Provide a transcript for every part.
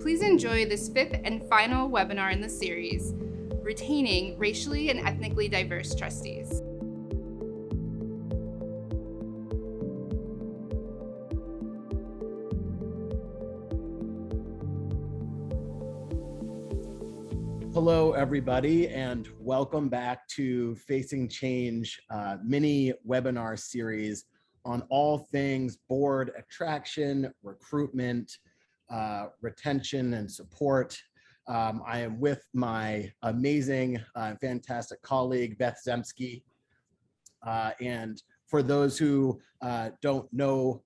Please enjoy this fifth and final webinar in the series, Retaining Racially and Ethnically Diverse Trustees. Hello, everybody, and welcome back to Facing Change mini webinar series on all things board attraction, recruitment, retention, and support. I am with my amazing, fantastic colleague, Beth Zemsky. And for those who don't know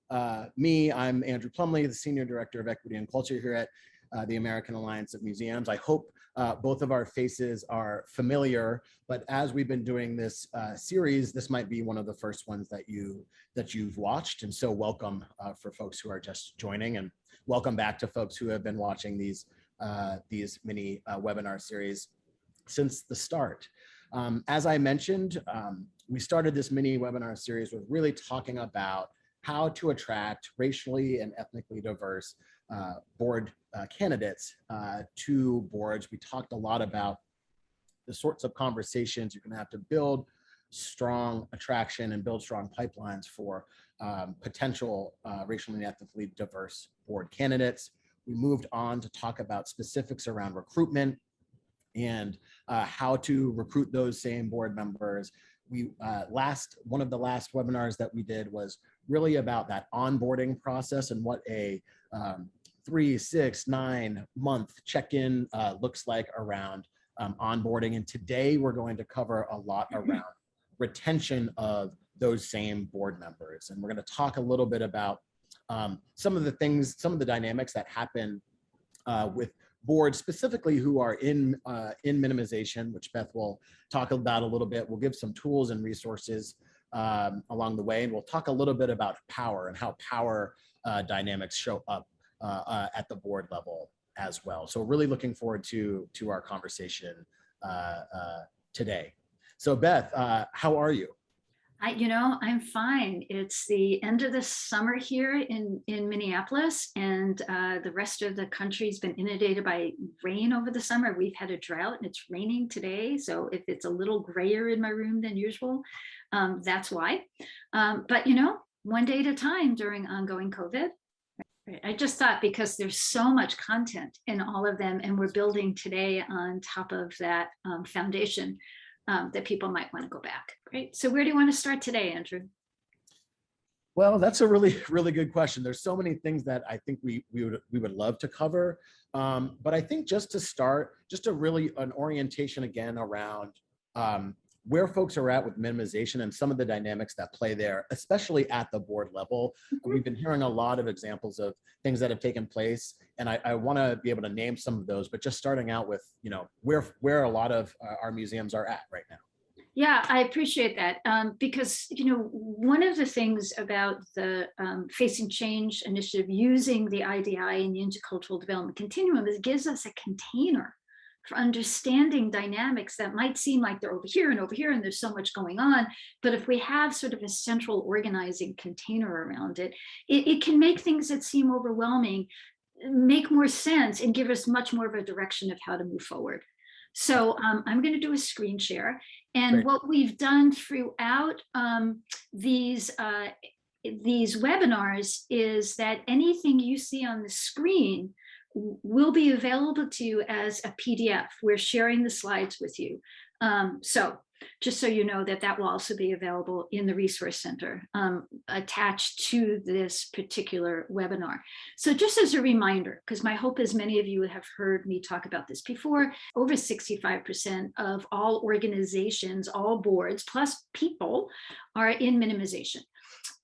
me, I'm Andrew Plumley, the Senior Director of Equity and Culture here at the American Alliance of Museums. I hope both of our faces are familiar, but as we've been doing this series, this might be one of the first ones that you've watched. And so welcome for folks who are just joining, and welcome back to folks who have been watching these mini webinar series since the start. As I mentioned, we started this mini webinar series with really talking about how to attract racially and ethnically diverse board candidates to boards. We talked a lot about the sorts of conversations you're going to have to build strong attraction and build strong pipelines for potential racially and ethnically diverse board candidates. We moved on to talk about specifics around recruitment and how to recruit those same board members. One of the last webinars that we did was really about that onboarding process and what a 3, 6, 9 month check-in looks like around onboarding. And today we're going to cover a lot around retention of those same board members. And we're going to talk a little bit about some of the dynamics that happen with boards specifically who are in minimization, which Beth will talk about a little bit. We'll give some tools and resources along the way, and we'll talk a little bit about power and how power dynamics show up at the board level as well. So really looking forward to our conversation today. So Beth, how are you? I'm fine. It's the end of the summer here in Minneapolis, and the rest of the country's been inundated by rain over the summer. We've had a drought and it's raining today. So if it's a little grayer in my room than usual, that's why. But one day at a time during ongoing COVID. Right. I just thought, because there's so much content in all of them, and we're building today on top of that foundation, that people might want to go back. Great. So where do you want to start today, Andrew? Well, that's a really, really good question. There's so many things that I think we would love to cover. But I think just to start, just an orientation again around where folks are at with minimization and some of the dynamics that play there, especially at the board level. We've been hearing a lot of examples of things that have taken place, and I want to be able to name some of those, but just starting out with, where a lot of our museums are at right now. Yeah, I appreciate that, because, one of the things about the Facing Change initiative using the IDI and the Intercultural Development Continuum is it gives us a container for understanding dynamics that might seem like they're over here, and there's so much going on. But if we have sort of a central organizing container around it, it can make things that seem overwhelming make more sense and give us much more of a direction of how to move forward. So I'm going to do a screen share. And Great. What we've done throughout these webinars is that anything you see on the screen will be available to you as a PDF. We're sharing the slides with you. So just so you know that will also be available in the Resource Center attached to this particular webinar. So just as a reminder, because my hope is many of you have heard me talk about this before, over 65% of all organizations, all boards, plus people are in minimization.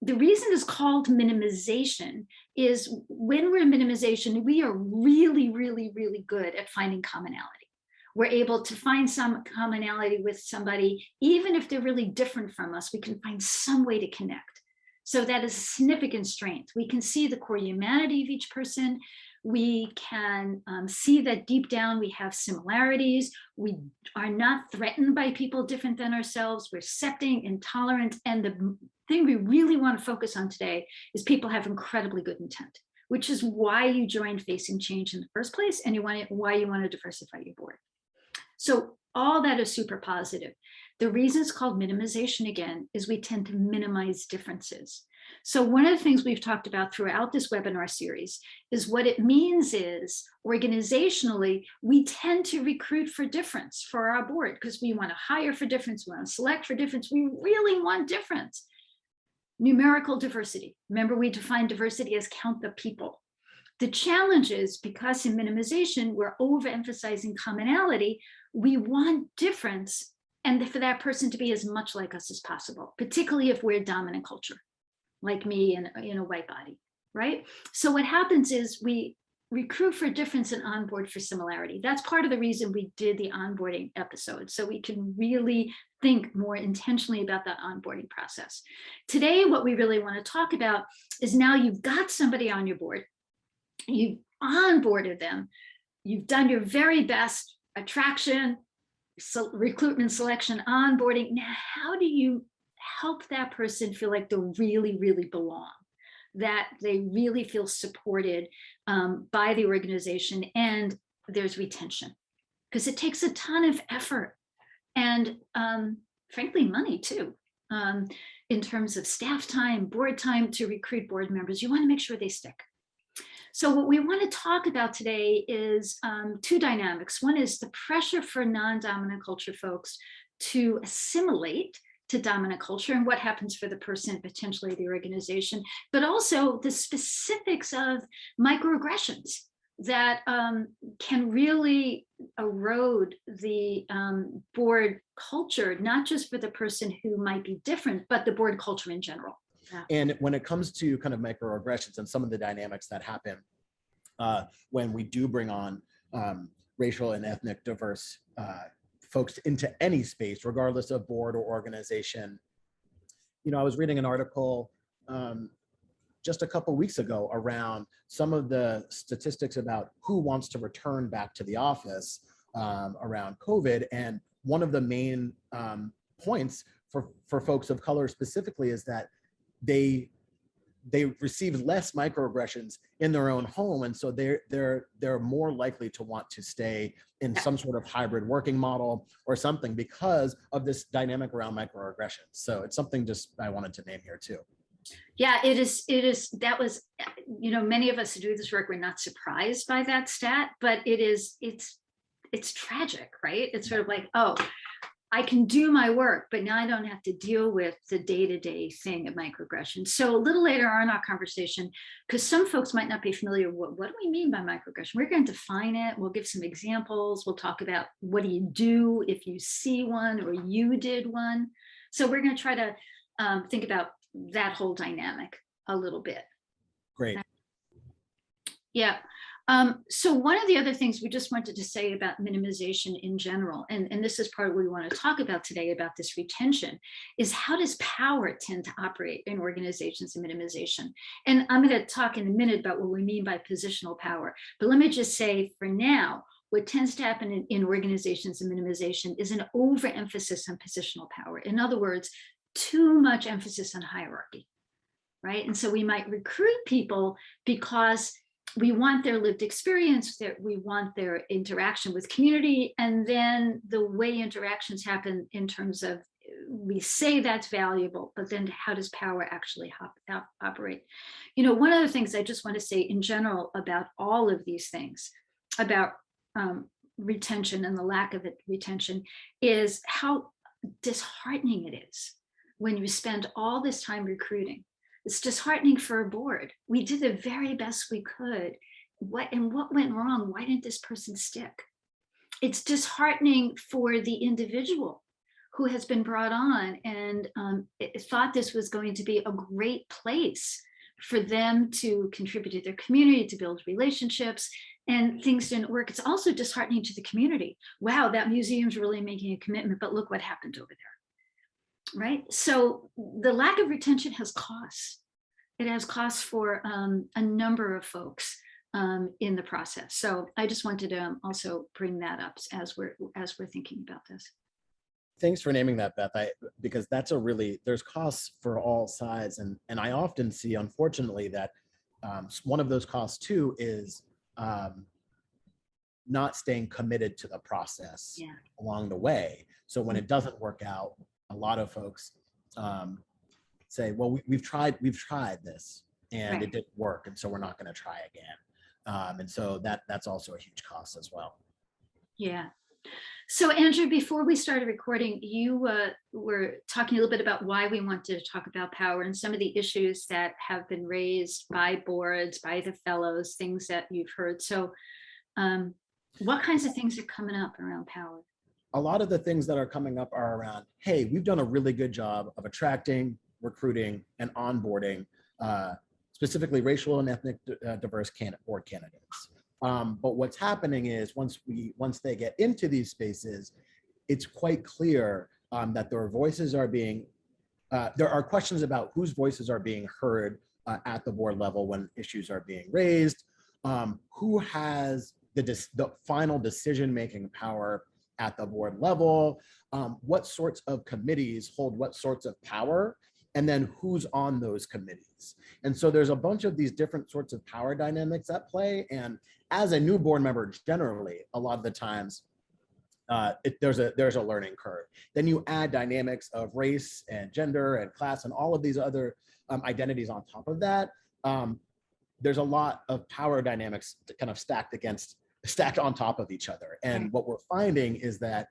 The reason it's called minimization is when we're in minimization, we are really, really, really good at finding commonality. We're able to find some commonality with somebody, even if they're really different from us, we can find some way to connect. So that is a significant strength. We can see the core humanity of each person. We can see that deep down we have similarities. We are not threatened by people different than ourselves. We're accepting and tolerant. And the thing we really want to focus on today is people have incredibly good intent. which is why you joined Facing Change in the first place, and why you want to diversify your board. So all that is super positive. The reason it's called minimization, again, is we tend to minimize differences. So one of the things we've talked about throughout this webinar series is what it means is organizationally, we tend to recruit for difference for our board because we want to hire for difference, we want to select for difference, we really want difference. Numerical diversity. Remember, we define diversity as count the people. The challenge is because in minimization, we're overemphasizing commonality, we want difference and for that person to be as much like us as possible, particularly if we're dominant culture, like me in a white body, right? So what happens is we recruit for difference and onboard for similarity. That's part of the reason we did the onboarding episode, so we can really think more intentionally about that onboarding process. Today, what we really want to talk about is now you've got somebody on your board, you've onboarded them, you've done your very best attraction, recruitment, selection, onboarding. Now, how do you help that person feel like they really, really belong, that they really feel supported by the organization, and there's retention? Because it takes a ton of effort and frankly, money too, in terms of staff time, board time to recruit board members. You want to make sure they stick. So what we want to talk about today is two dynamics. One is the pressure for non-dominant culture folks to assimilate to dominant culture and what happens for the person, potentially the organization, but also the specifics of microaggressions that can really erode the board culture, not just for the person who might be different, but the board culture in general. Yeah. And when it comes to kind of microaggressions and some of the dynamics that happen when we do bring on racial and ethnic diverse folks into any space, regardless of board or organization. You know, I was reading an article just a couple weeks ago around some of the statistics about who wants to return back to the office around COVID. And one of the main points for folks of color specifically is that they receive less microaggressions in their own home, and so they're more likely to want to stay in some sort of hybrid working model or something because of this dynamic around microaggressions. So it's something just I wanted to name here too. Yeah, it is. That was, you know, many of us who do this work, we're not surprised by that stat, but it's tragic, right? It's sort of like, oh, I can do my work, but now I don't have to deal with the day-to-day thing of microaggression. So a little later on in our conversation, because some folks might not be familiar with what do we mean by microaggression? We're going to define it. We'll give some examples. We'll talk about what do you do if you see one or you did one. So we're going to try to think about that whole dynamic a little bit. Great. Yeah. So one of the other things we just wanted to say about minimization in general, and this is part of what we want to talk about today about this retention, is how does power tend to operate in organizations in minimization? And I'm going to talk in a minute about what we mean by positional power. But let me just say for now, what tends to happen in organizations in minimization is an overemphasis on positional power. In other words, too much emphasis on hierarchy, right? And so we might recruit people because we want their lived experience, that we want their interaction with community, and then the way interactions happen in terms of, we say that's valuable, but then how does power actually operate? You know, one of the things I just want to say in general about all of these things, about retention and the lack of retention, is how disheartening it is when you spend all this time recruiting. It's disheartening for a board. We did the very best we could. What went wrong? Why didn't this person stick? It's disheartening for the individual who has been brought on and thought this was going to be a great place for them to contribute to their community, to build relationships, and things didn't work. It's also disheartening to the community. Wow, that museum's really making a commitment, but look what happened over there. Right? So the lack of retention has costs. It has costs for a number of folks in the process. So I just wanted to also bring that up as we're thinking about this. Thanks for naming that, Beth, because that's there's costs for all sides. And I often see, unfortunately, that one of those costs too is not staying committed to the process along the way. So when it doesn't work out, a lot of folks say, well, we've tried this and it didn't work, and so we're not going to try again. And so that's also a huge cost as well. Yeah. So Andrew, before we started recording, you were talking a little bit about why we wanted to talk about power and some of the issues that have been raised by boards, by the fellows, things that you've heard. So what kinds of things are coming up around power? A lot of the things that are coming up are around, hey, we've done a really good job of attracting, recruiting, and onboarding specifically racial and ethnic diverse board candidates. But what's happening is once they get into these spaces, it's quite clear that their voices are being, there are questions about whose voices are being heard at the board level when issues are being raised, who has the final decision-making power at the board level, what sorts of committees hold what sorts of power, and then who's on those committees. And so there's a bunch of these different sorts of power dynamics at play. And as a new board member, generally, a lot of the times, there's a learning curve. Then you add dynamics of race and gender and class and all of these other identities on top of that. There's a lot of power dynamics kind of stacked on top of each other. And what we're finding is that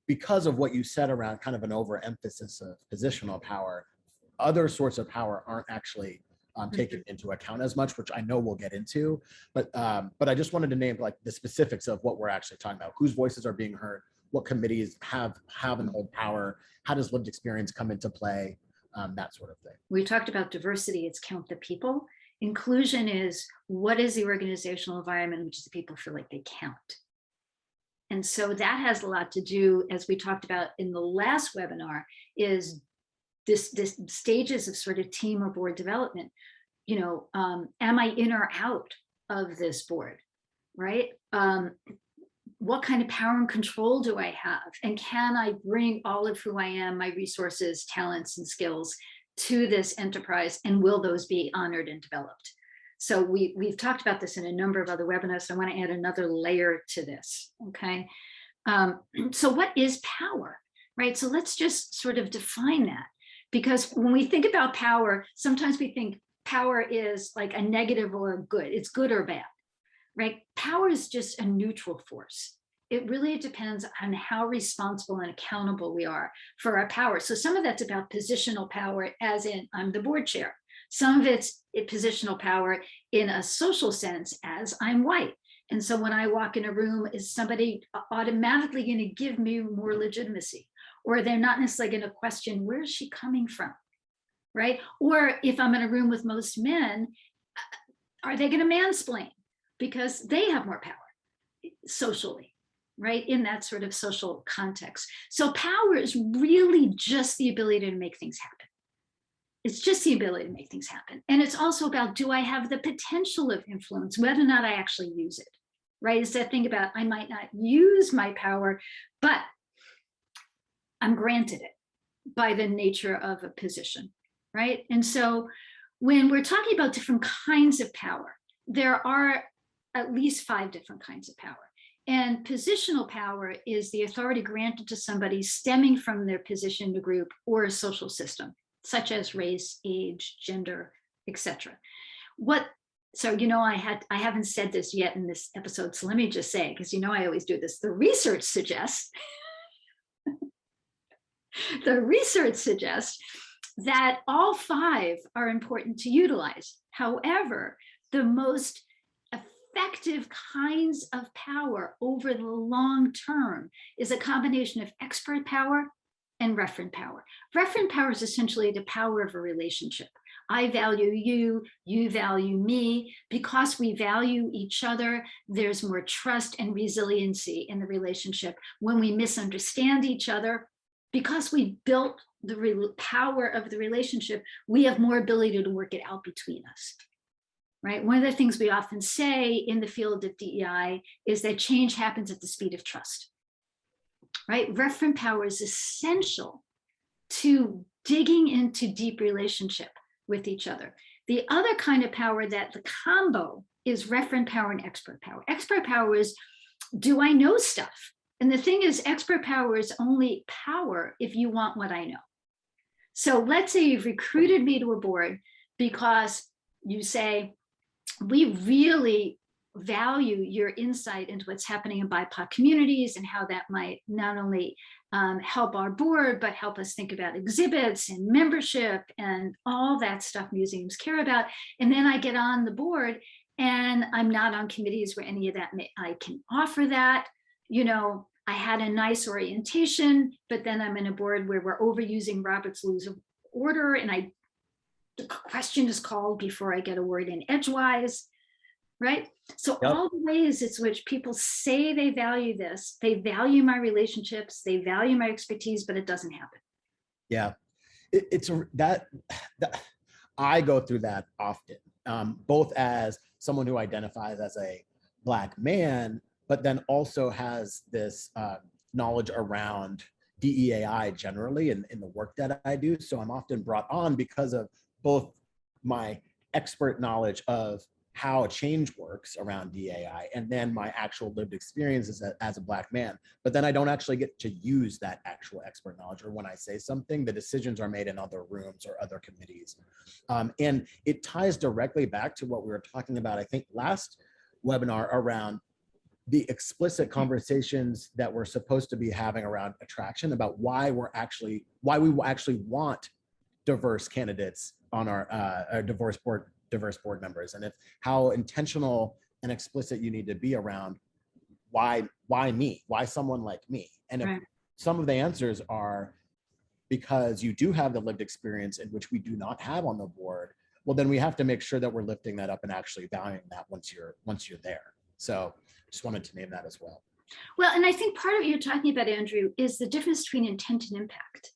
because of what you said around kind of an overemphasis of positional power, other sorts of power aren't actually taken into account as much, which I know we'll get into. But I just wanted to name like the specifics of what we're actually talking about, whose voices are being heard, what committees have and hold power, how does lived experience come into play, that sort of thing. We talked about diversity, it's count the people. Inclusion is what is the organizational environment in which the people feel like they count. And so that has a lot to do, as we talked about in the last webinar, is this stages of sort of team or board development. You know, am I in or out of this board, right? What kind of power and control do I have? And can I bring all of who I am, my resources, talents, and skills to this enterprise? And will those be honored and developed? So we've talked about this in a number of other webinars. So I want to add another layer to this, okay? So what is power, right? So let's just sort of define that. Because when we think about power, sometimes we think power is like a negative or a good. It's good or bad, right? Power is just a neutral force. It really depends on how responsible and accountable we are for our power. So some of that's about positional power, as in I'm the board chair. Some of it's positional power in a social sense, as I'm white. And so when I walk in a room, is somebody automatically going to give me more legitimacy? Or they're not necessarily going to question, where is she coming from, right? Or if I'm in a room with most men, are they going to mansplain? Because they have more power socially, right? In that sort of social context. So power is really just the ability to make things happen. It's just the ability to make things happen. And it's also about, do I have the potential of influence, whether or not I actually use it, right? It's that thing about, I might not use my power, but I'm granted it by the nature of a position, right? And so when we're talking about different kinds of power, there are at least 5 different kinds of power. And positional power is the authority granted to somebody stemming from their position in a group or a social system, such as race, age, gender, etc. So, you know, I haven't said this yet in this episode, so let me just say, because you know I always do this, the research suggests that all 5 are important to utilize. However, the most effective kinds of power over the long term is a combination of expert power and referent power. Referent power is essentially the power of a relationship. I value you, you value me. Because we value each other, there's more trust and resiliency in the relationship. When we misunderstand each other, because we built the power of the relationship, we have more ability to work it out between us, right? One of the things we often say in the field of DEI is that change happens at the speed of trust, right? Referent power is essential to digging into deep relationship. with each other. The other kind of power, that the combo, is referent power and expert power. Expert power is, do I know stuff? And the thing is, expert power is only power if you want what I know. So let's say you've recruited me to a board because you say, we really value your insight into what's happening in BIPOC communities and how that might not only help our board, but help us think about exhibits and membership and all that stuff museums care about. And then I get on the board and I'm not on committees where any of that I can offer that. You know, I had a nice orientation, but then I'm in a board where we're overusing Robert's Rules of Order, and the question is called before I get a word in edgewise, right? So Yep. all the ways in which people say they value this, they value my relationships, they value my expertise, but it doesn't happen. Yeah, that I go through that often, both as someone who identifies as a Black man, but then also has this knowledge around DEAI generally in the work that I do. So I'm often brought on because of both my expert knowledge of how change works around DAI, and then my actual lived experiences as a Black man. But then I don't actually get to use that actual expert knowledge, or when I say something, the decisions are made in other rooms or other committees. And it ties directly back to what we were talking about, I think, last webinar around the explicit conversations that we're supposed to be having around attraction, about why we actually want diverse candidates on our diverse board members, and how intentional and explicit you need to be around why me, why someone like me. And if some of the answers are because you do have the lived experience in which we do not have on the board, well, then we have to make sure that we're lifting that up and actually valuing that once you're there. So just wanted to name that as well. Well, and I think part of what you're talking about, Andrew, is the difference between intent and impact.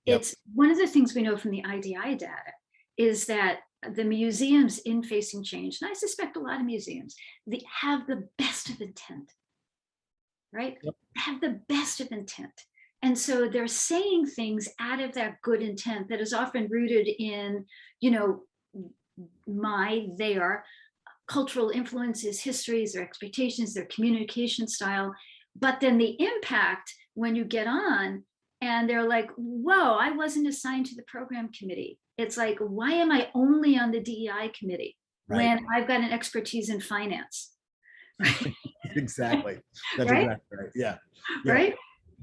Yep. It's one of the things we know from the IDI data is that the museums in Facing Change, and I suspect a lot of museums, they have the best of intent, right? Yep. Have the best of intent. And so they're saying things out of that good intent that is often rooted in, you know, their cultural influences, histories, their expectations, their communication style. But then the impact, when you get on and they're like, whoa, I wasn't assigned to the program committee. It's like, why am I only on the DEI committee when I've got an expertise in finance? Exactly. That's right? exactly right. Yeah. Right.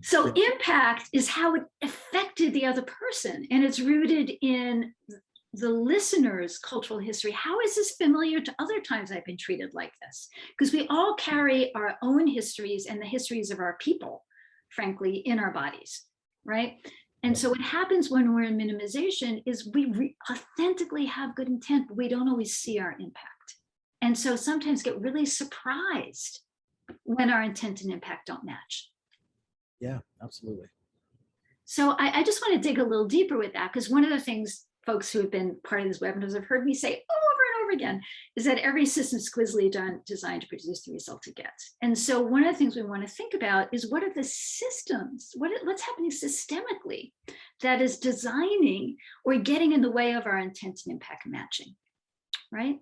So impact is how it affected the other person, and it's rooted in the listener's cultural history. How is this familiar to other times I've been treated like this? Because we all carry our own histories and the histories of our people, frankly, in our bodies, right? And so what happens when we're in minimization is we authentically have good intent, but we don't always see our impact. And so sometimes get really surprised when our intent and impact don't match. Yeah, absolutely. So I just want to dig a little deeper with that, because one of the things folks who have been part of these webinars have heard me say over and over again is that every system is squizzily designed to produce the result it gets. And so one of the things we want to think about is, what are the systems, what's happening systemically that is designing or getting in the way of our intent and impact matching, right?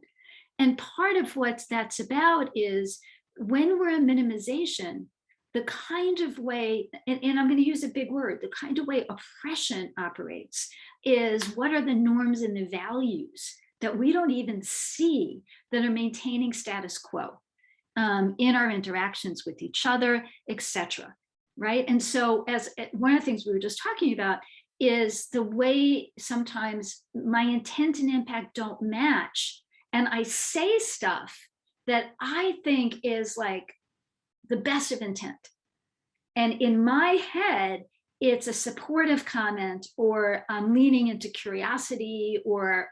And part of what that's about is, when we're in minimization, the kind of way, and I'm going to use a big word, the kind of way oppression operates is, what are the norms and the values that we don't even see that are maintaining status quo in our interactions with each other, etc. Right? And so, as one of the things we were just talking about is the way sometimes my intent and impact don't match, and I say stuff that I think is like the best of intent. And in my head, it's a supportive comment, or I'm leaning into curiosity, or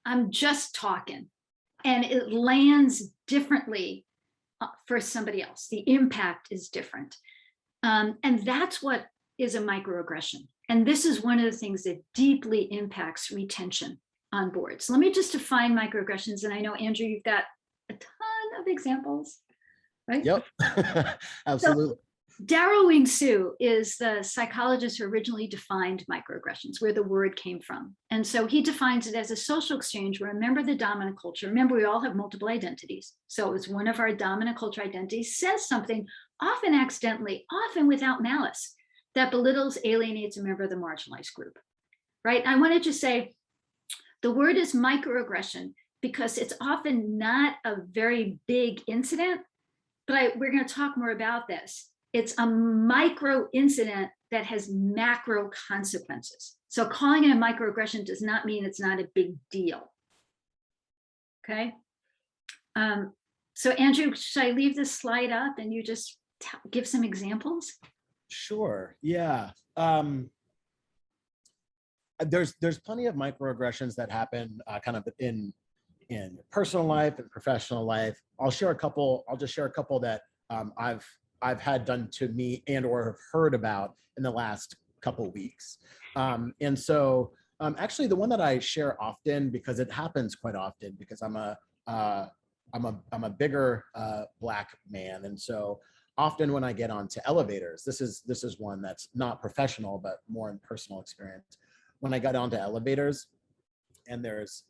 I'm just talking, and it lands differently for somebody else. The impact is different. And that's what is a microaggression. And this is one of the things that deeply impacts retention on boards. Let me just define microaggressions. And I know, Andrew, you've got a ton of examples, right? Yep, absolutely. Darrowing Sue is the psychologist who originally defined microaggressions, where the word came from. And so he defines it as a social exchange where a member of the dominant culture, remember, we all have multiple identities. So it's one of our dominant culture identities says something, often accidentally, often without malice, that belittles, alienates a member of the marginalized group, right? I want to just say the word is microaggression because it's often not a very big incident, but we're going to talk more about this. It's a micro incident that has macro consequences. So calling it a microaggression does not mean it's not a big deal. Okay. So Andrew, should I leave this slide up and you just give some examples? Sure. Yeah. There's plenty of microaggressions that happen kind of in personal life and professional life. I'll just share a couple that I've had done to me and or have heard about in the last couple weeks. And so actually the one that I share often, because it happens quite often, because I'm a bigger Black man. And so often when I get onto elevators, this is one that's not professional, but more in personal experience. When I got onto elevators and there's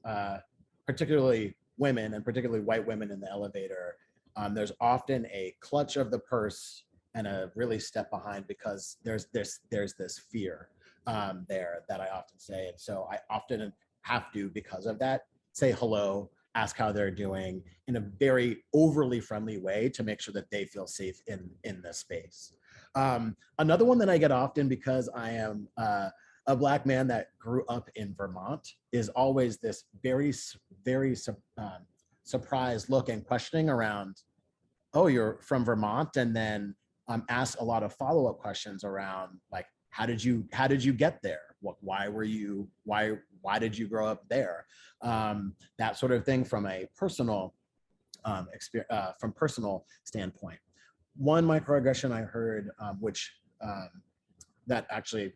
particularly women and particularly white women in the elevator, there's often a clutch of the purse and a really step behind, because there's this fear there that I often say. And so I often have to, because of that, say hello, ask how they're doing in a very overly friendly way to make sure that they feel safe in this space. Another one that I get often, because I am a Black man that grew up in Vermont, is always this very surprised look and questioning around, oh, you're from Vermont, and then ask a lot of follow-up questions around, like, how did you get there? Why did you grow up there? That sort of thing from a personal personal standpoint. One microaggression I heard, which that actually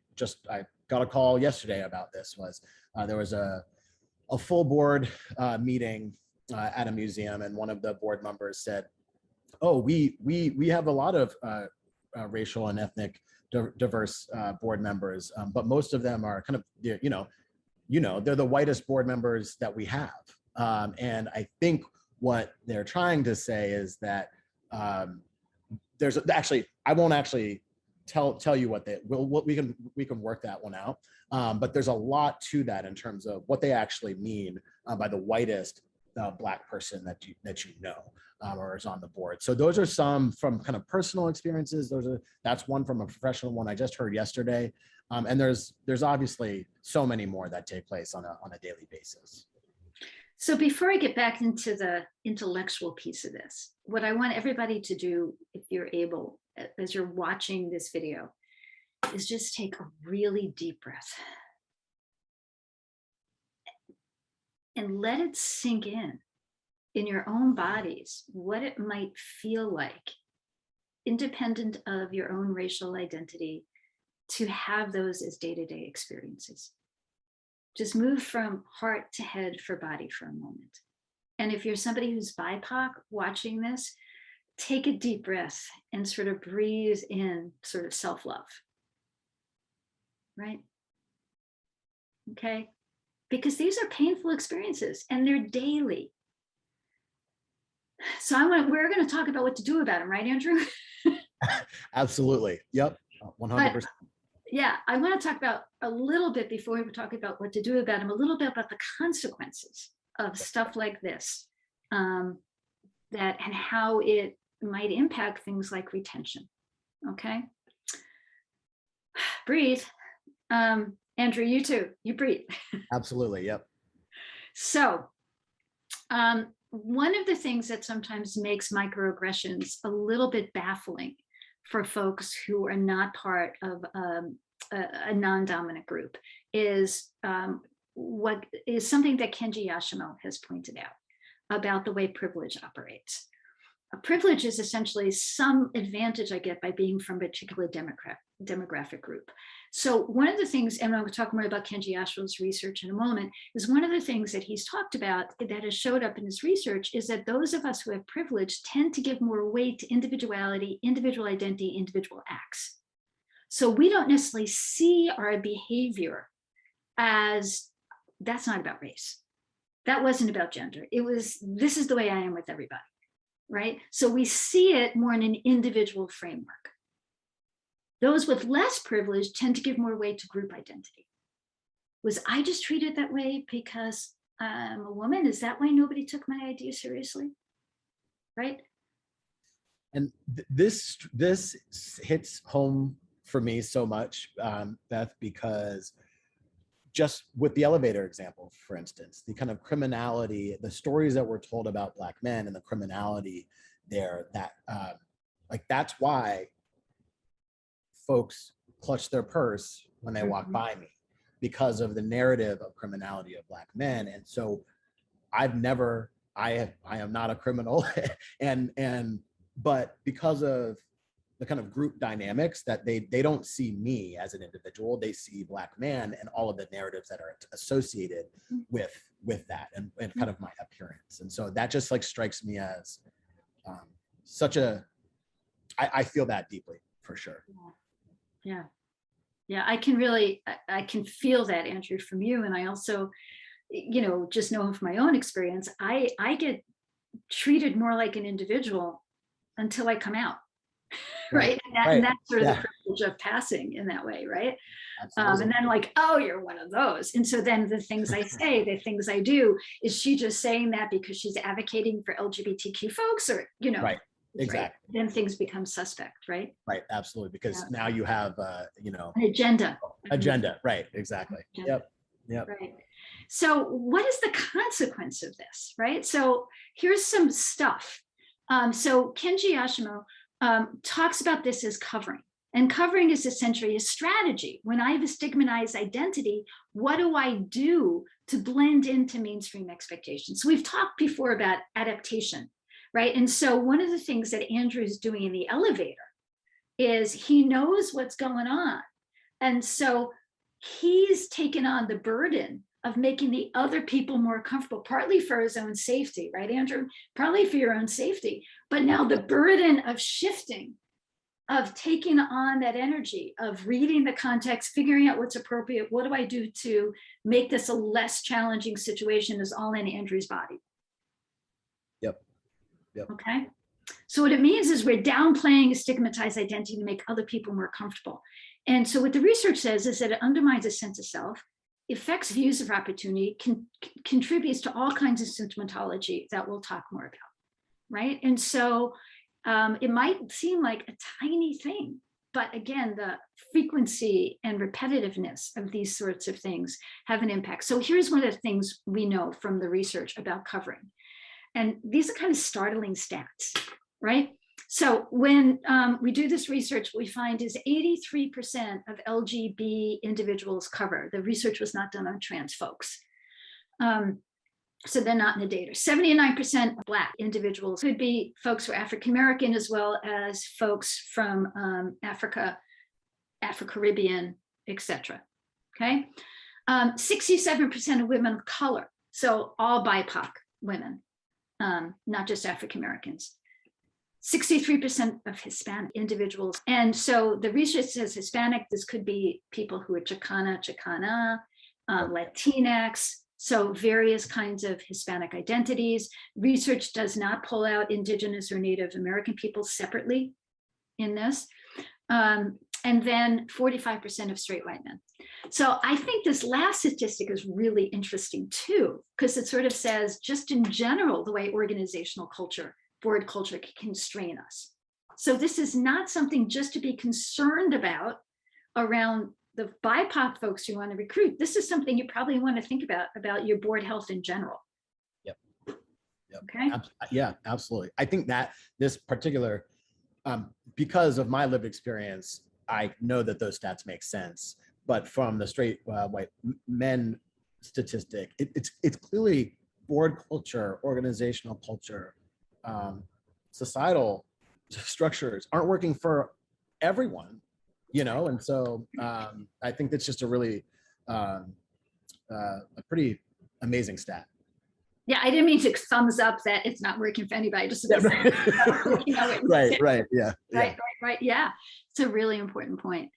I got a call yesterday about this, was there was a full board meeting at a museum, and one of the board members said, oh, we have a lot of racial and ethnic diverse board members, but most of them are kind of, they're the whitest board members that we have. And I think what they're trying to say is that there's actually, I won't actually tell you what we can work that one out. But there's a lot to that in terms of what they actually mean by the whitest Black person that you know or is on the board. So those are some from kind of personal experiences. That's one from a professional one I just heard yesterday. And there's obviously so many more that take place on a daily basis. So before I get back into the intellectual piece of this, what I want everybody to do, if you're able, as you're watching this video, is just take a really deep breath and let it sink in your own bodies, what it might feel like, independent of your own racial identity, to have those as day-to-day experiences. Just move from heart to head for body for a moment. And if you're somebody who's BIPOC watching this, take a deep breath and sort of breathe in sort of self-love, right? Okay, because these are painful experiences and they're daily. So we're going to talk about what to do about them, right, Andrew? Absolutely. Yep. 100%. But, yeah, I want to talk about a little bit, before we talk about what to do about them, a little bit about the consequences of stuff like this, and how it might impact things like retention. Okay. Breathe. Andrew, you too. You breathe. Absolutely. Yep. So, one of the things that sometimes makes microaggressions a little bit baffling for folks who are not part of a non-dominant group is what is something that Kenji Yashimo has pointed out about the way privilege operates. A privilege is essentially some advantage I get by being from a particular demographic group. So one of the things, and I'm going to talk more about Kenji Ashwell's research in a moment, is one of the things that he's talked about that has showed up in his research is that those of us who have privilege tend to give more weight to individuality, individual identity, individual acts. So we don't necessarily see our behavior as, that's not about race. That wasn't about gender. It was, this is the way I am with everybody, right? So we see it more in an individual framework. Those with less privilege tend to give more weight to group identity. Was I just treated that way because I'm a woman? Is that why nobody took my idea seriously? Right? And this hits home for me so much, Beth, because just with the elevator example, for instance, the kind of criminality, the stories that were told about Black men and the criminality there, that like that's why folks clutch their purse when they walk by me, because of the narrative of criminality of Black men. And so I am not a criminal, but because of the kind of group dynamics that they don't see me as an individual, they see Black man and all of the narratives that are associated with that and kind of my appearance. And so that just like strikes me as I feel that deeply, for sure. Yeah, I can feel that, Andrew, from you. And I also, just knowing from my own experience, I get treated more like an individual until I come out. Right. And that's sort of the privilege of passing in that way. Right. And then like, oh, you're one of those. And so then the things I say, the things I do, is she just saying that because she's advocating for LGBTQ folks, or, Right. Exactly. Right? Then things become suspect, right? Right. Absolutely. Because now you have, an agenda. Right. Exactly. Agenda. Yep. Right. So what is the consequence of this? Right. So here's some stuff. So Kenji Ashimo talks about this as covering. And covering is essentially a strategy. When I have a stigmatized identity, what do I do to blend into mainstream expectations? So we've talked before about adaptation, right? And so one of the things that Andrew is doing in the elevator is he knows what's going on. And so he's taken on the burden of making the other people more comfortable, partly for his own safety, right, Andrew? Partly for your own safety. But now the burden of shifting, of taking on that energy, of reading the context, figuring out what's appropriate, what do I do to make this a less challenging situation, is all in Andrew's body. Yep. Okay. So what it means is we're downplaying a stigmatized identity to make other people more comfortable. And so what the research says is that it undermines a sense of self, affects views of opportunity, contributes to all kinds of symptomatology that we'll talk more about, right? And so it might seem like a tiny thing, but again, the frequency and repetitiveness of these sorts of things have an impact. So here's one of the things we know from the research about covering. And these are kind of startling stats, right? So when we do this research, we find is 83% of LGB individuals cover. The research was not done on trans folks. So they're not in the data. 79% of Black individuals, could be folks who are African-American, as well as folks from Africa, Afro-Caribbean, etc. Okay. 67% of women of color. So all BIPOC women, not just African-Americans. 63% of Hispanic individuals. And so the research says Hispanic, this could be people who are Chicana, Latinx, so various kinds of Hispanic identities. Research does not pull out Indigenous or Native American people separately in this. And then 45% of straight white men. So I think this last statistic is really interesting too, because it sort of says, just in general, the way organizational culture, board culture can constrain us. So this is not something just to be concerned about around the BIPOC folks you want to recruit. This is something you probably want to think about your board health in general. Yep. Okay. Yeah, absolutely. I think that this particular, because of my lived experience, I know that those stats make sense. But from the straight white men statistic, it's clearly board culture, organizational culture, societal structures aren't working for everyone you know, and so I think that's just a really a pretty amazing stat. Yeah, I didn't mean to thumbs up that it's not working for anybody. Just Yeah, right. Right. Yeah. Right. Yeah, it's a really important point.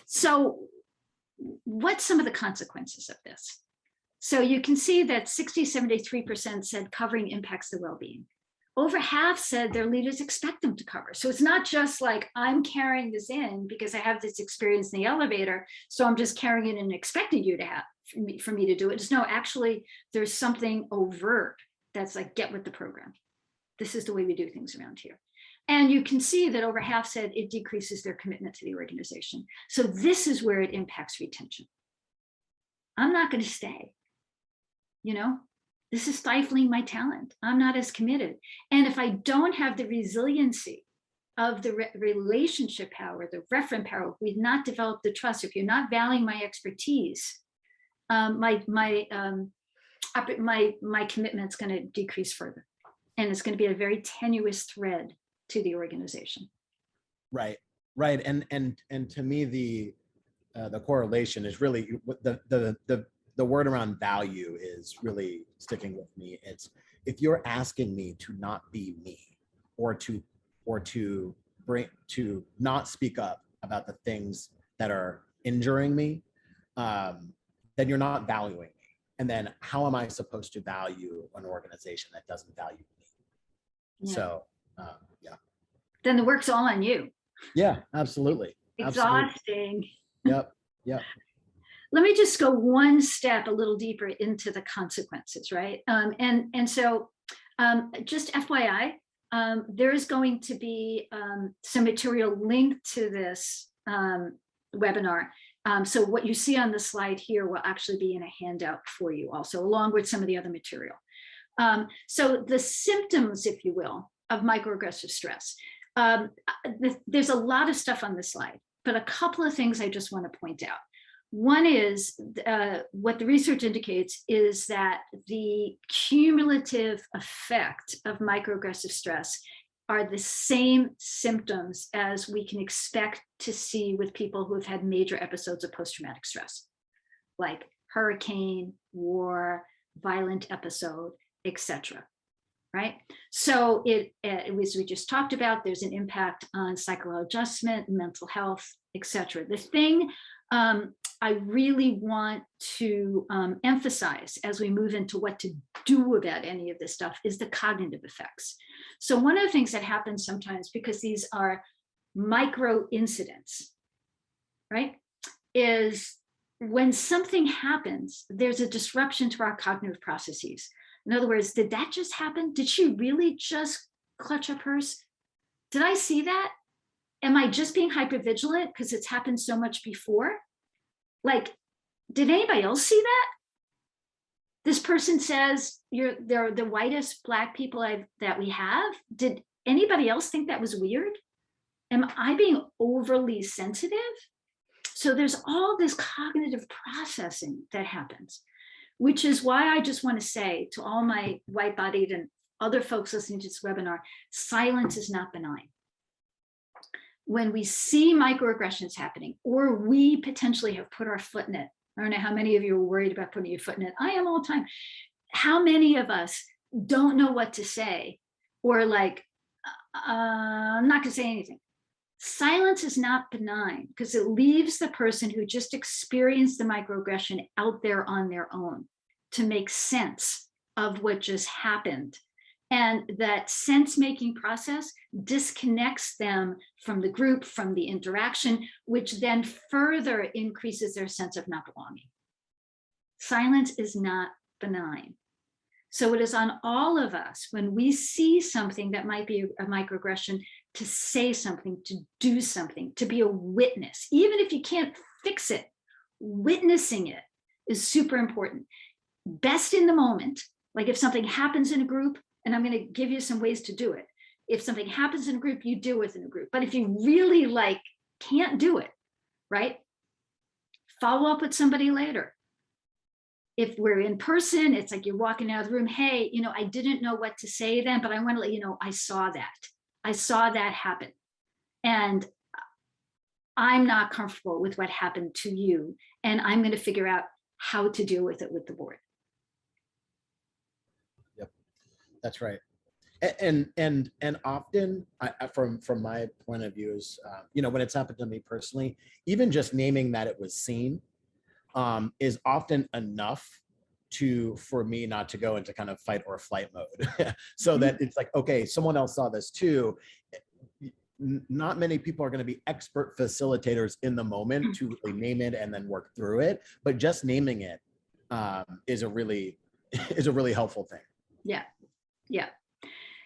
So what's some of the consequences of this? So you can see that 73% said covering impacts their well-being. Over half said their leaders expect them to cover. So it's not just like, I'm carrying this in because I have this experience in the elevator, so I'm just carrying it and expecting you to have for me to do it. It's no, actually, there's something overt that's like, get with the program. This is the way we do things around here. And you can see that over half said it decreases their commitment to the organization. So this is where it impacts retention. I'm not going to stay. You know, this is stifling my talent. I'm not as committed. And if I don't have the resiliency of the relationship power, the referent power, if we've not developed the trust, if you're not valuing my expertise, my commitment's going to decrease further. And it's going to be a very tenuous thread to the organization. Right. And to me, the correlation is really the word around value is really sticking with me. It's, if you're asking me to not be me, or to not speak up about the things that are injuring me, then you're not valuing me. And then how am I supposed to value an organization that doesn't value me? Yeah. So yeah. Then the work's all on you. Yeah, absolutely. Exhausting. Absolutely. Yep. Let me just go one step a little deeper into the consequences, right? And so just FYI, there is going to be some material linked to this webinar. So what you see on the slide here will actually be in a handout for you also, along with some of the other material. So the symptoms, if you will, of microaggressive stress. There's a lot of stuff on this slide, but a couple of things I just want to point out. One is what the research indicates is that the cumulative effect of microaggressive stress are the same symptoms as we can expect to see with people who have had major episodes of post-traumatic stress, like hurricane, war, violent episode, etc. Right? So as we just talked about, there's an impact on psychological adjustment, mental health, etc. The thing I really want to emphasize as we move into what to do about any of this stuff is the cognitive effects. So one of the things that happens sometimes, because these are micro incidents, right, is when something happens, there's a disruption to our cognitive processes. In other words, did that just happen? Did she really just clutch her purse? Did I see that? Am I just being hypervigilant because it's happened so much before? Like, did anybody else see that? This person says they're the whitest Black people that we have. Did anybody else think that was weird? Am I being overly sensitive? So there's all this cognitive processing that happens, which is why I just want to say to all my white-bodied and other folks listening to this webinar, silence is not benign. When we see microaggressions happening, or we potentially have put our foot in it, I don't know how many of you are worried about putting your foot in it. I am all the time. How many of us don't know what to say, or like, I'm not going to say anything? Silence is not benign because it leaves the person who just experienced the microaggression out there on their own to make sense of what just happened. And that sense-making process disconnects them from the group, from the interaction, which then further increases their sense of not belonging. Silence is not benign. So it is on all of us when we see something that might be a microaggression to say something, to do something, to be a witness. Even if you can't fix it, witnessing it is super important. Best in the moment, like if something happens in a group, and I'm going to give you some ways to do it. If something happens in a group, you deal with it in a group. But if you really like can't do it, right? Follow up with somebody later. If we're in person, it's like you're walking out of the room. Hey, you know, I didn't know what to say then, but I want to let you know I saw that. I saw that happen. And I'm not comfortable with what happened to you, and I'm going to figure out how to deal with it with the board. Yep, that's right. And often, from my point of view, is when it's happened to me personally, even just naming that it was seen is often enough for me not to go into kind of fight or flight mode. So that it's like, okay, someone else saw this too. Not many people are going to be expert facilitators in the moment to really name it and then work through it, but just naming it is a really helpful thing.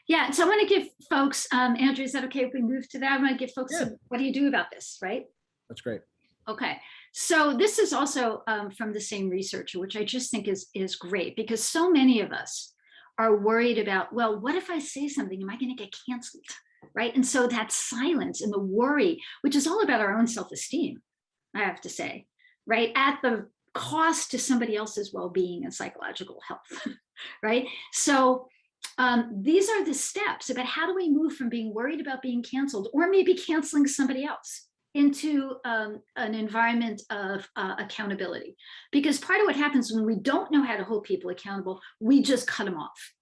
Yeah, so I want to give folks, Andrew, is that okay if we move to that? I want to give folks what do you do about this, right? That's great. Okay, so this is also from the same researcher, which I just think is great, because so many of us are worried about, well, what if I say something? Am I going to get canceled? Right? And so that silence and the worry, which is all about our own self-esteem, I have to say, right? At the cost to somebody else's well-being and psychological health, right? So these are the steps about how do we move from being worried about being canceled or maybe canceling somebody else into an environment of accountability. Because part of what happens when we don't know how to hold people accountable, we just cut them off.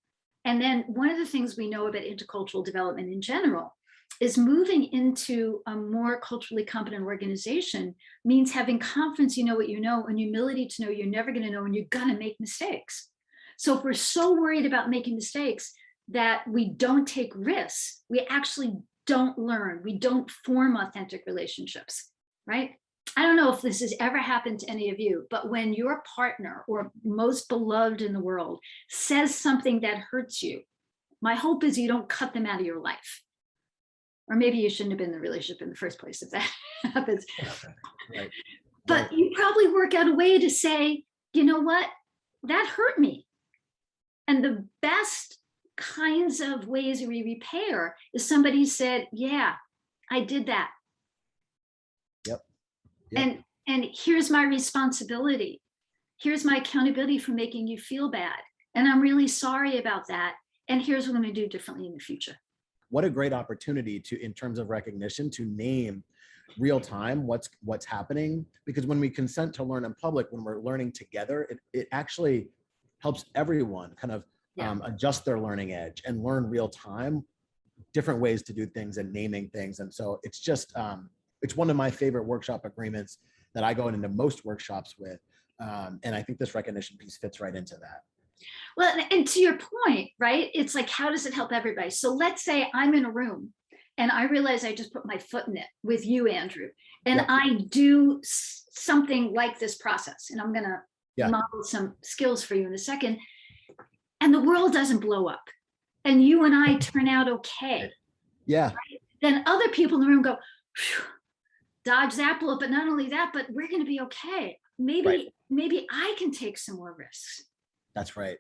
And then one of the things we know about intercultural development in general is moving into a more culturally competent organization means having confidence, you know what you know, and humility to know you're never going to know and you're going to make mistakes. So if we're so worried about making mistakes that we don't take risks, we actually don't learn, we don't form authentic relationships, right? I don't know if this has ever happened to any of you, but when your partner or most beloved in the world says something that hurts you, my hope is you don't cut them out of your life. Or maybe you shouldn't have been in the relationship in the first place if that happens. Right. But you probably work out a way to say, you know what, that hurt me. And the best kinds of ways we repair is somebody said, yeah, I did that. Yep. And here's my responsibility. Here's my accountability for making you feel bad. And I'm really sorry about that. And here's what I'm going to do differently in the future. What a great opportunity in terms of recognition, to name real time what's happening. Because when we consent to learn in public, when we're learning together, it actually helps everyone kind of adjust their learning edge and learn real time, different ways to do things and naming things. And so it's just, it's one of my favorite workshop agreements that I go into most workshops with. And I think this recognition piece fits right into that. Well, and to your point, right? It's like, how does it help everybody? So let's say I'm in a room and I realize I just put my foot in it with you, Andrew, and I do something like this process, and I'm going to model some skills for you in a second, and the world doesn't blow up and you and I turn out okay. Yeah. Right? Then other people in the room go, dodge that bullet, but not only that, but we're going to be okay. Maybe I can take some more risks. That's right.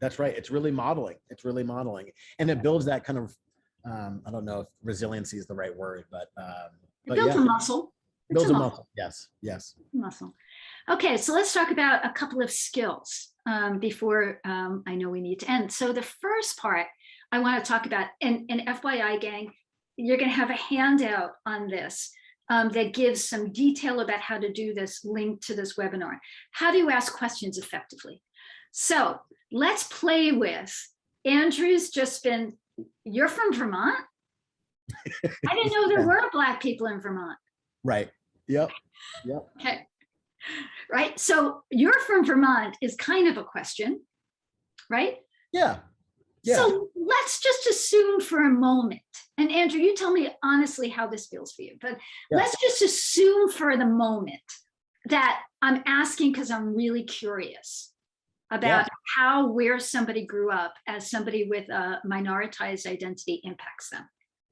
It's really modeling. And it builds that kind of, I don't know if resiliency is the right word, but it builds a muscle. Builds a muscle. Yes. Muscle. Okay, so let's talk about a couple of skills before I know we need to end. So the first part I want to talk about, and FYI gang, you're going to have a handout on this that gives some detail about how to do this linked to this webinar. How do you ask questions effectively? So let's play with, Andrew's just been, you're from Vermont? I didn't know there were Black people in Vermont. Right. Yep. Okay. Right. So you're from Vermont is kind of a question, right? Yeah. So let's just assume for a moment, and Andrew, you tell me honestly how this feels for you, but let's just assume for the moment that I'm asking because I'm really curious about where somebody grew up as somebody with a minoritized identity impacts them.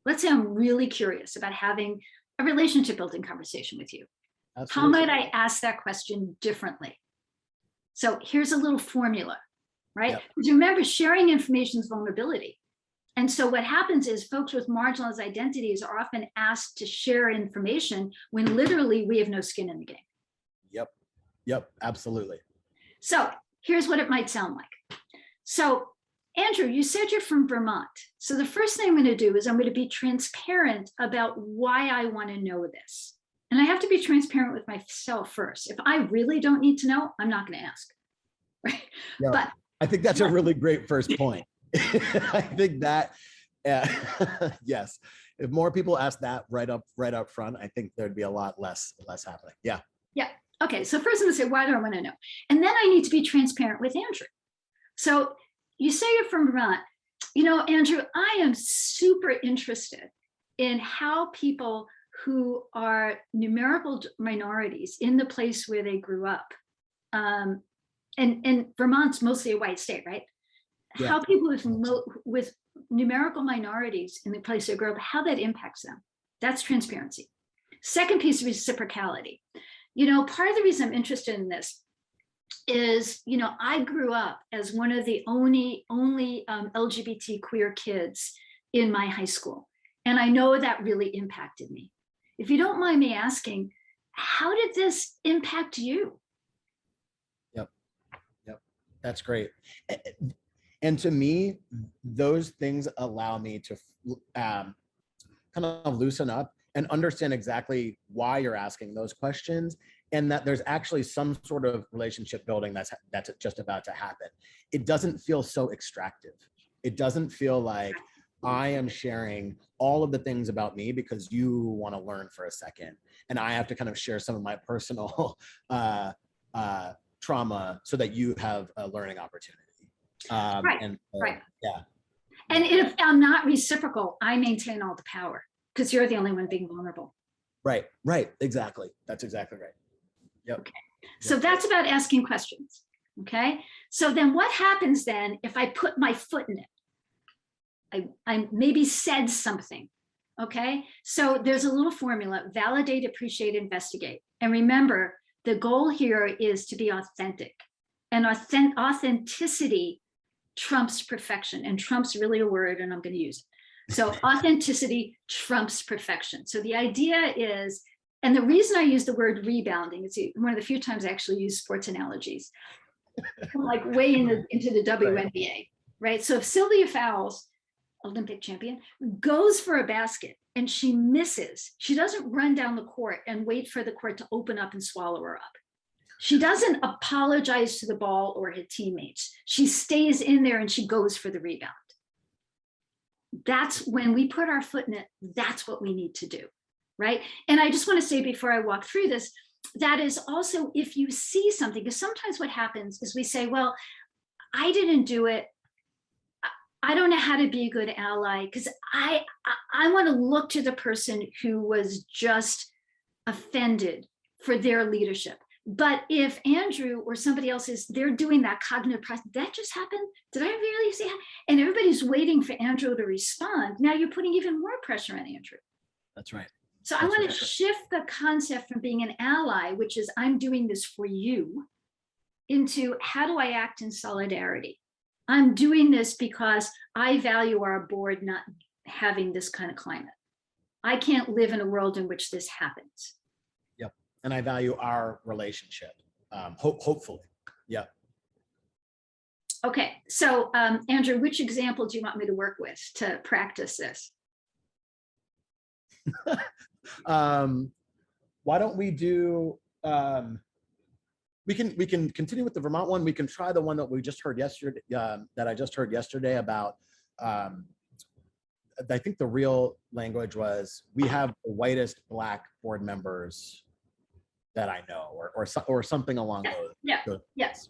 Let's say I'm really curious about having a relationship building conversation with you. Absolutely. How might I ask that question differently? So here's a little formula, right? Because remember, sharing information is vulnerability. And so what happens is folks with marginalized identities are often asked to share information when literally we have no skin in the game. Yep, absolutely. So here's what it might sound like. So Andrew, you said you're from Vermont. So the first thing I'm going to do is I'm going to be transparent about why I want to know this. And I have to be transparent with myself first. If I really don't need to know, I'm not going to ask. Right. Yeah. But I think that's a really great first point. I think that, yes, if more people ask that right up front, I think there'd be a lot less happening. Yeah. Yeah. Okay. So first I'm going to say, why do I want to know? And then I need to be transparent with Andrew. So you say you're from Vermont. You know, Andrew, I am super interested in how people who are numerical minorities in the place where they grew up, and Vermont's mostly a white state, right? Yeah. How people with numerical minorities in the place they grew up, how that impacts them. That's transparency. Second piece of reciprocality. You know, part of the reason I'm interested in this is, you know, I grew up as one of the only LGBT queer kids in my high school. And I know that really impacted me. If you don't mind me asking, how did this impact you? Yep. That's great. And to me, those things allow me to kind of loosen up and understand exactly why you're asking those questions, and that there's actually some sort of relationship building that's just about to happen. It doesn't feel so extractive. It doesn't feel like I am sharing all of the things about me because you want to learn for a second, and I have to kind of share some of my personal trauma so that you have a learning opportunity. Right. Yeah. And if I'm not reciprocal, I maintain all the power because you're the only one being vulnerable. Right. Exactly. That's exactly right. Yep. Okay. So that's about asking questions. Okay. So then what happens then if I put my foot in it? I maybe said something. Okay. So there's a little formula: validate, appreciate, investigate. And remember, the goal here is to be authentic. And authenticity trumps perfection. And trump's really a word, and I'm going to use it. So authenticity trumps perfection. So the idea is, and the reason I use the word rebounding, it's one of the few times I actually use sports analogies, like way into the WNBA, right? So if Sylvia Fowles, Olympic champion, goes for a basket and she misses, she doesn't run down the court and wait for the court to open up and swallow her up. She doesn't apologize to the ball or her teammates. She stays in there and she goes for the rebound. That's when we put our foot in it. That's what we need to do, right? And I just want to say before I walk through this, that is also if you see something, because sometimes what happens is we say, well, I didn't do it. I don't know how to be a good ally because I want to look to the person who was just offended for their leadership. But if Andrew or somebody else they're doing that cognitive process, that just happened. Did I really see that? And everybody's waiting for Andrew to respond. Now you're putting even more pressure on Andrew. That's right. So I want to shift the concept from being an ally, which is I'm doing this for you, into how do I act in solidarity? I'm doing this because I value our board not having this kind of climate. I can't live in a world in which this happens. Yep. And I value our relationship, hopefully. Yeah. Okay. So Andrew, which example do you want me to work with to practice this? Why don't we do, we can continue with the Vermont one. We can try the one that we just heard yesterday, that I just heard yesterday about, I think the real language was, we have the whitest Black board members that I know, or something along those. Yes.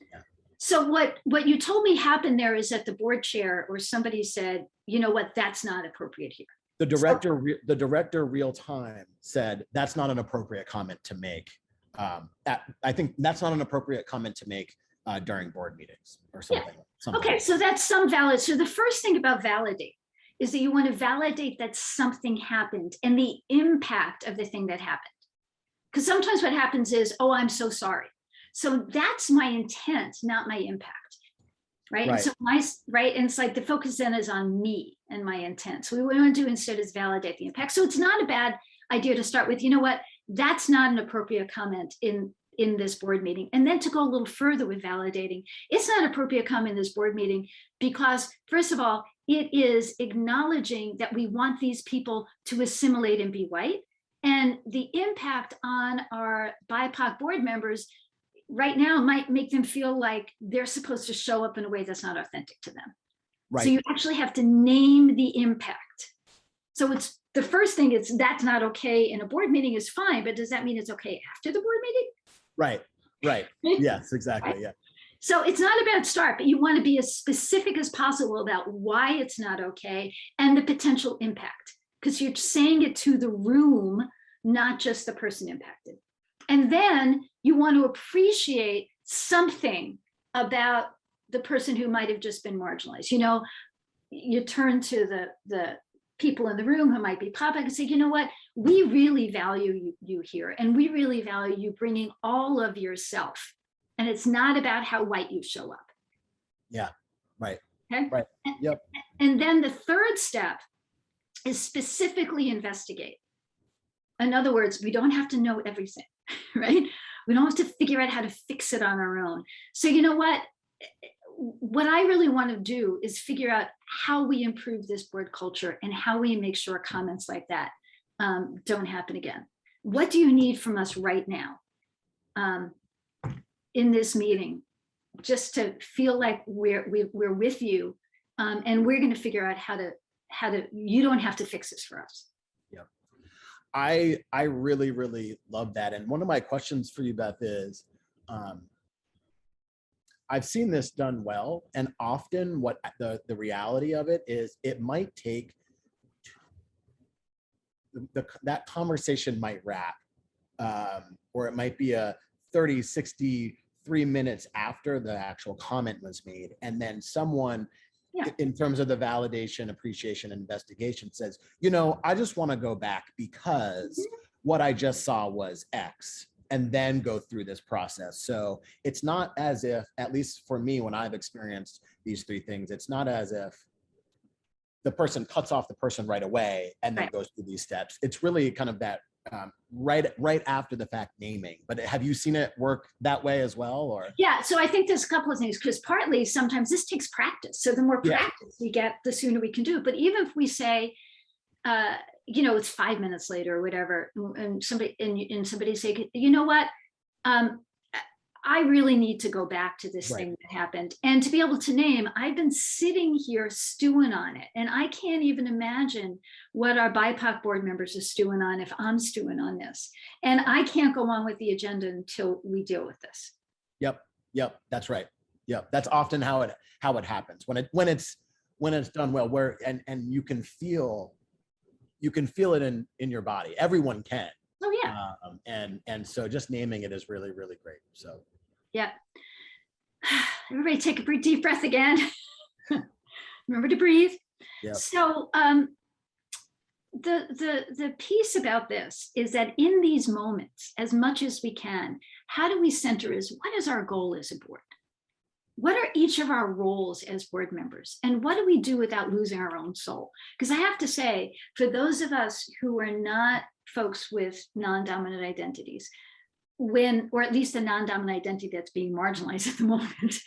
So what you told me happened there is that the board chair or somebody said, you know what, that's not appropriate here. The director real time said, that's not an appropriate comment to make. I think that's not an appropriate comment to make during board meetings or something. Yeah. Okay, so that's some valid. So the first thing about validate is that you want to validate that something happened and the impact of the thing that happened. Because sometimes what happens is, oh, I'm so sorry. So that's my intent, not my impact. Right. And so and it's like the focus then is on me and my intent. So what we want to do instead is validate the impact. So it's not a bad idea to start with, you know what, that's not an appropriate comment in this board meeting. And then to go a little further with validating, it's not an appropriate comment in this board meeting because, first of all, it is acknowledging that we want these people to assimilate and be white. And the impact on our BIPOC board members right now might make them feel like they're supposed to show up in a way that's not authentic to them. Right. So you actually have to name the impact. So it's the first thing is that's not okay in a board meeting is fine, but does that mean it's okay after the board meeting? Right. Right. Yes, exactly. Right? Yeah. So it's not a bad start, but you want to be as specific as possible about why it's not okay and the potential impact, because you're saying it to the room, not just the person impacted. And then you want to appreciate something about the person who might have just been marginalized. You know, you turn to the people in the room who might be POPIC and say, you know what, we really value you here, and we really value you bringing all of yourself. And it's not about how white you show up. Yeah. Right. Okay. Right. Yep. And then the third step is specifically investigate. In other words, we don't have to know everything, right? We don't have to figure out how to fix it on our own. So you know what? What I really want to do is figure out how we improve this board culture and how we make sure comments like that don't happen again. What do you need from us right now in this meeting, just to feel like we're with you, and we're going to figure out how to. You don't have to fix this for us. Yeah, I really, really love that. And one of my questions for you, Beth, is I've seen this done well, and often what the reality of it is, it might take that conversation might wrap, or it might be a 30, 63 minutes after the actual comment was made, and then someone, in terms of the validation, appreciation, investigation, says, you know, I just want to go back because what I just saw was X, and then go through this process. So it's not as if, at least for me, when I've experienced these three things, it's not as if the person cuts off the person right away and then goes through these steps. It's really kind of that right after the fact naming. But have you seen it work that way as well? Or yeah, so I think there's a couple of things, because partly sometimes this takes practice. So the more practice we get, the sooner we can do it. But even if we say, you know, it's 5 minutes later or whatever, and somebody say, you know what, I really need to go back to this thing that happened, and to be able to name, I've been sitting here stewing on it, and I can't even imagine what our BIPOC board members are stewing on if I'm stewing on this, and I can't go on with the agenda until we deal with this. Yep, that's right. Yep, that's often how it happens when it's done well, where and you can feel it in your body. Everyone can. Oh yeah. And so just naming it is really, really great. So yeah. Everybody take a deep breath again. Remember to breathe. Yep. So the piece about this is that in these moments, as much as we can, how do we center is, what is our goal as a board? What are each of our roles as board members? And what do we do without losing our own soul? Because I have to say, for those of us who are not folks with non-dominant identities, or at least a non-dominant identity that's being marginalized at the moment,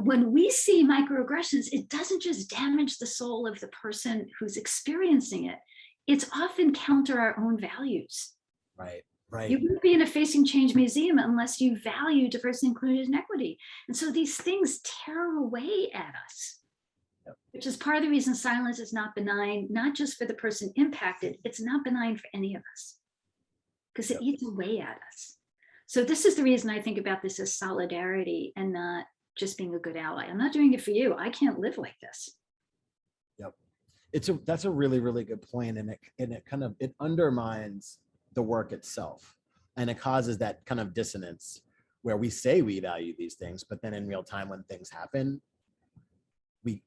when we see microaggressions, it doesn't just damage the soul of the person who's experiencing it. It's often counter our own values. Right. You wouldn't be in a Facing Change museum unless you value diversity, inclusion, and equity. And so these things tear away at us, which is part of the reason silence is not benign, not just for the person impacted, it's not benign for any of us, because it eats away at us. So this is the reason I think about this as solidarity and not just being a good ally. I'm not doing it for you. I can't live like this. Yep. That's a really, really good point. And it undermines the work itself, and it causes that kind of dissonance where we say we value these things, but then in real time when things happen, we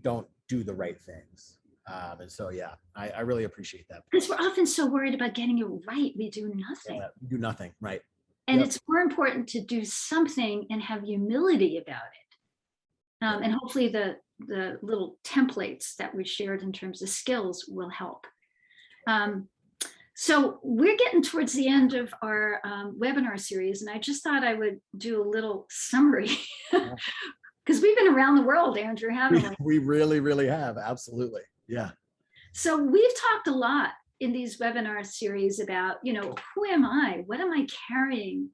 don't do the right things. And so yeah, I really appreciate that. Because we're often so worried about getting it right, we do nothing. Yeah, we do nothing, right? And it's more important to do something and have humility about it. And hopefully the little templates that we shared in terms of skills will help. So we're getting towards the end of our webinar series, and I just thought I would do a little summary, because we've been around the world, Andrew, haven't we? We really, really have. Absolutely. Yeah. So we've talked a lot in these webinar series about, who am I? What am I carrying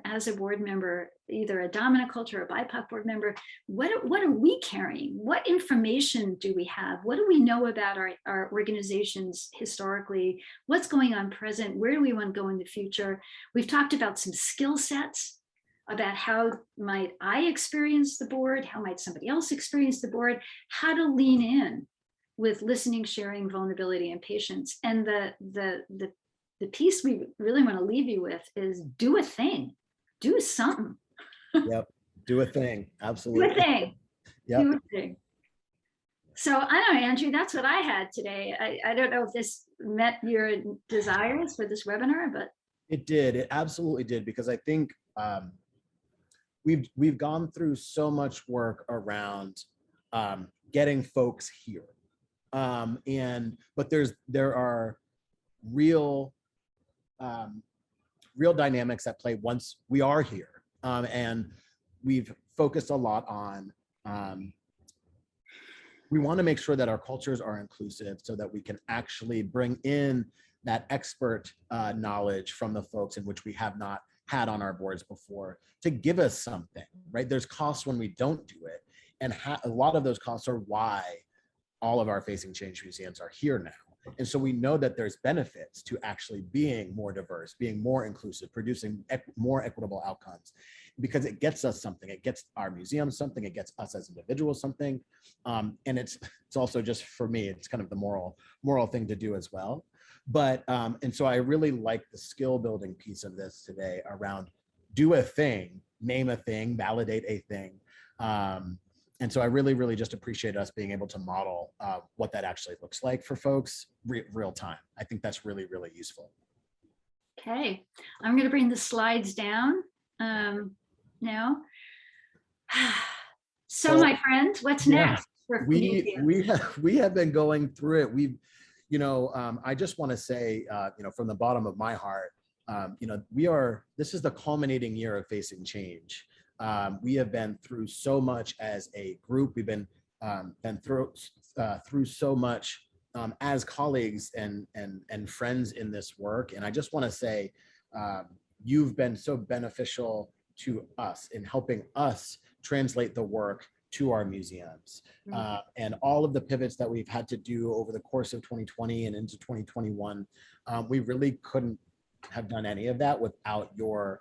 as a board member, either a dominant culture or BIPOC board member? What are we carrying? What information do we have? What do we know about our organizations historically? What's going on present? Where do we want to go in the future? We've talked about some skill sets, about how might I experience the board? How might somebody else experience the board? How to lean in with listening, sharing, vulnerability, and patience. And the piece we really want to leave you with is do a thing, do something. Yep, do a thing, absolutely. Do a thing, yep. Do a thing. So I don't know, Andrew, that's what I had today. I don't know if this met your desires for this webinar, but. It did, it absolutely did, because I think we've gone through so much work around getting folks here. But there are real dynamics at play once we are here. And we've focused a lot on, we want to make sure that our cultures are inclusive so that we can actually bring in that expert knowledge from the folks in which we have not had on our boards before to give us something, right? There's costs when we don't do it. And a lot of those costs are why all of our Facing Change museums are here now. And so we know that there's benefits to actually being more diverse, being more inclusive, producing more equitable outcomes, because it gets us something. It gets our museum something. It gets us as individuals something. And it's also just, for me, it's kind of the moral thing to do as well. But, and so I really like the skill building piece of this today around do a thing, name a thing, validate a thing. And so I really, really just appreciate us being able to model what that actually looks like for folks real time. I think that's really, really useful. Okay, I'm going to bring the slides down now. So my friend, what's next? We have been going through it. We've, I just want to say, from the bottom of my heart, this is the culminating year of Facing Change. We have been through so much as a group. We've been through so much as colleagues and friends in this work. And I just want to say, you've been so beneficial to us in helping us translate the work to our museums. And all of the pivots that we've had to do over the course of 2020 and into 2021, we really couldn't have done any of that without your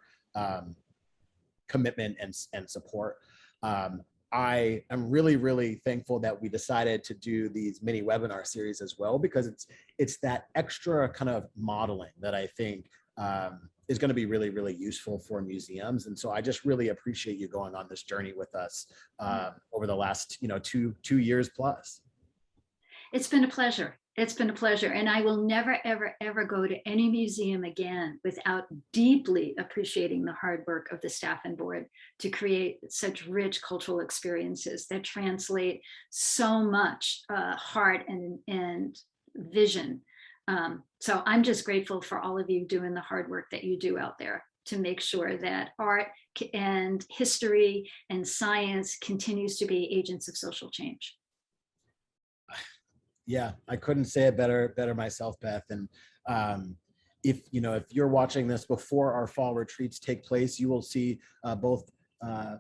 commitment and support. I am really, really thankful that we decided to do these mini webinar series as well, because it's that extra kind of modeling that I think is going to be really, really useful for museums. And so I just really appreciate you going on this journey with us over the last, 2 years plus. It's been a pleasure. It's been a pleasure. And I will never, ever, ever go to any museum again without deeply appreciating the hard work of the staff and board to create such rich cultural experiences that translate so much heart and vision. So I'm just grateful for all of you doing the hard work that you do out there to make sure that art and history and science continues to be agents of social change. Yeah, I couldn't say it better myself, Beth. And if you're watching this before our fall retreats take place, you will see both Beth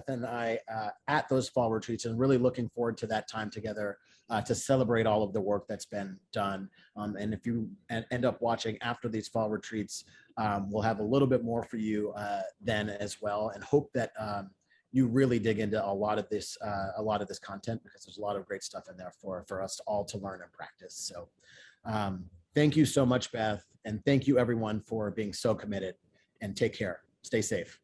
and I at those fall retreats, and really looking forward to that time together to celebrate all of the work that's been done. And if you end up watching after these fall retreats, we'll have a little bit more for you then as well, and hope that you really dig into a lot of this content, because there's a lot of great stuff in there for us all to learn and practice. So thank you so much, Beth, and thank you everyone for being so committed, and take care. Stay safe.